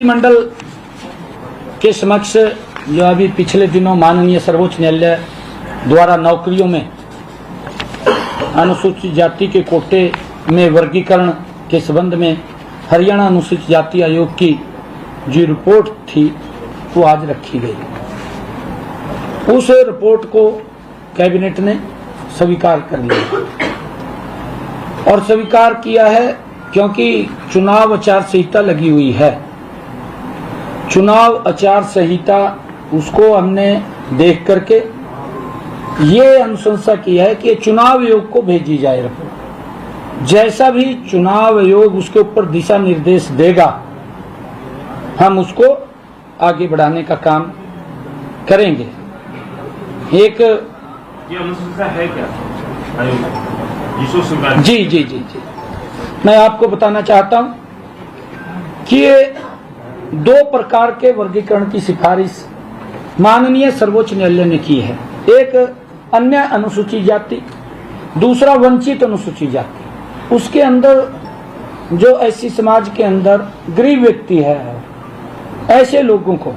मंडल के समक्ष जो अभी पिछले दिनों माननीय सर्वोच्च न्यायालय द्वारा नौकरियों में अनुसूचित जाति के कोटे में वर्गीकरण के संबंध में हरियाणा अनुसूचित जाति आयोग की जो रिपोर्ट थी वो आज रखी गई। उस रिपोर्ट को कैबिनेट ने स्वीकार कर लिया और स्वीकार किया है क्योंकि चुनाव आचार संहिता लगी हुई है। चुनाव आचार संहिता उसको हमने देख करके ये अनुशंसा किया है कि चुनाव आयोग को भेजी जाए रिपोर्ट। जैसा भी चुनाव आयोग उसके ऊपर दिशा निर्देश देगा हम उसको आगे बढ़ाने का काम करेंगे। एक ये अनुशंसा है क्या आयोग? जी मैं आपको बताना चाहता हूं कि ये दो प्रकार के वर्गीकरण की सिफारिश माननीय सर्वोच्च न्यायालय ने की है। एक अन्य अनुसूचित जाति, दूसरा वंचित अनुसूचित जाति। उसके अंदर जो ऐसी समाज के अंदर गरीब व्यक्ति है ऐसे लोगों को,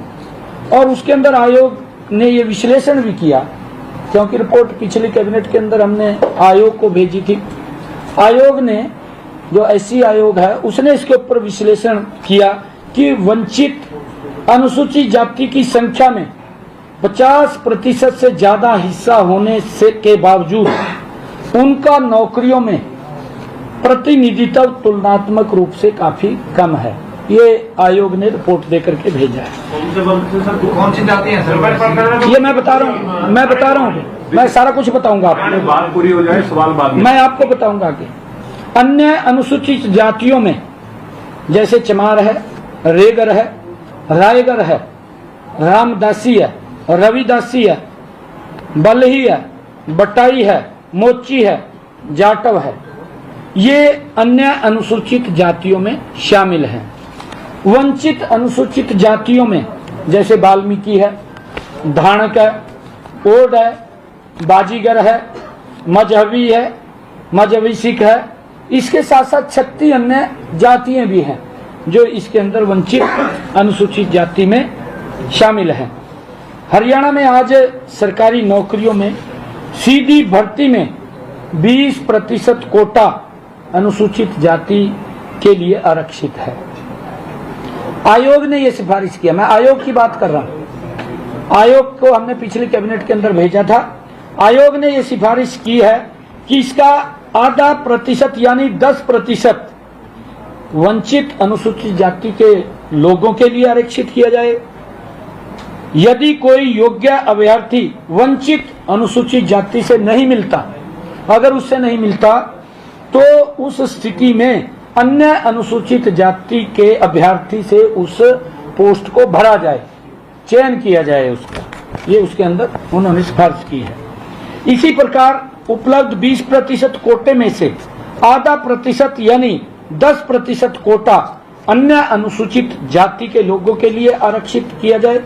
और उसके अंदर आयोग ने ये विश्लेषण भी किया क्योंकि रिपोर्ट पिछली कैबिनेट के अंदर हमने आयोग को भेजी थी। आयोग ने जो ऐसी आयोग है उसने इसके ऊपर विश्लेषण किया कि वंचित अनुसूचित जाति की संख्या में 50% से ज्यादा हिस्सा होने से के बावजूद उनका नौकरियों में प्रतिनिधित्व तुलनात्मक रूप से काफी कम है। ये आयोग ने रिपोर्ट देकर के भेजा है। कौन सी जाति है सर? ये मैं बता रहा हूँ मैं सारा कुछ बताऊंगा आपको। बात पूरी हो जाए सवाल बाद में मैं आपको बताऊंगा कि अन्य अनुसूचित जातियों में जैसे चमार है, रेगर है, रायगर है, रामदासी है, रविदासी है, बलही है, बटाई है, मोची है, जाटव है, ये अन्य अनुसूचित जातियों में शामिल हैं। वंचित अनुसूचित जातियों में जैसे वाल्मीकि है, धाणक है, ओड है, बाजीगर है, मजहबी है, मजहबी सिख है, इसके साथ साथ 36 अन्य जातियां भी हैं जो इसके अंदर वंचित अनुसूचित जाति में शामिल हैं। हरियाणा में आज सरकारी नौकरियों में सीधी भर्ती में 20% कोटा अनुसूचित जाति के लिए आरक्षित है। आयोग ने यह सिफारिश किया। मैं आयोग की बात कर रहा हूं। आयोग को हमने पिछली कैबिनेट के अंदर भेजा था। आयोग ने यह सिफारिश की है कि इसका आधा प्रतिशत यानी 10% वंचित अनुसूचित जाति के लोगों के लिए आरक्षित किया जाए। यदि कोई योग्य अभ्यर्थी वंचित अनुसूचित जाति से नहीं मिलता, अगर उससे नहीं मिलता तो उस स्थिति में अन्य अनुसूचित जाति के अभ्यर्थी से उस पोस्ट को भरा जाए, चयन किया जाए उसका। ये उसके अंदर उन्होंने सिफारिश की है। इसी प्रकार उपलब्ध 20% कोटे में से आधा प्रतिशत यानी 10% कोटा अन्य अनुसूचित जाति के लोगों के लिए आरक्षित किया जाए।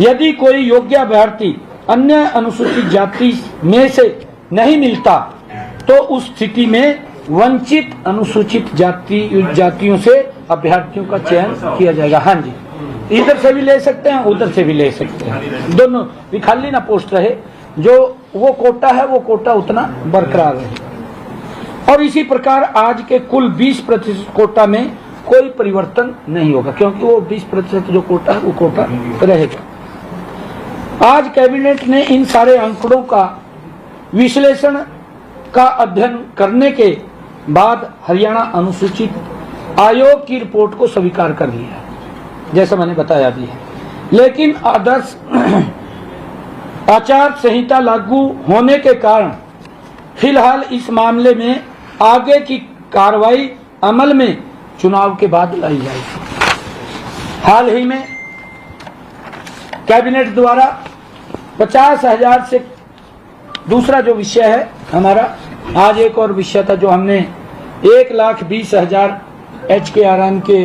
यदि कोई योग्य अभ्यर्थी अन्य अनुसूचित जाति में से नहीं मिलता तो उस स्थिति में वंचित अनुसूचित जातियों से अभ्यर्थियों का चयन किया जाएगा। हाँ जी, इधर से भी ले सकते हैं, उधर से भी ले सकते हैं, दोनों भी खाली ना पोस्ट रहे। जो वो कोटा है वो कोटा उतना बरकरार रहे। और इसी प्रकार आज के कुल 20% कोटा में कोई परिवर्तन नहीं होगा क्योंकि वो 20% जो कोटा है वो कोटा रहेगा। आज कैबिनेट ने इन सारे आंकड़ों का विश्लेषण का अध्ययन करने के बाद हरियाणा अनुसूचित आयोग की रिपोर्ट को स्वीकार कर लिया है, जैसा मैंने बताया भी है। लेकिन आदर्श आचार संहिता लागू होने के कारण फिलहाल इस मामले में आगे की कार्रवाई अमल में चुनाव के बाद लाई जाएगी। हाल ही में कैबिनेट द्वारा 50,000 से दूसरा जो विषय है हमारा, आज एक और विषय था जो हमने 1,20,000 HKRN के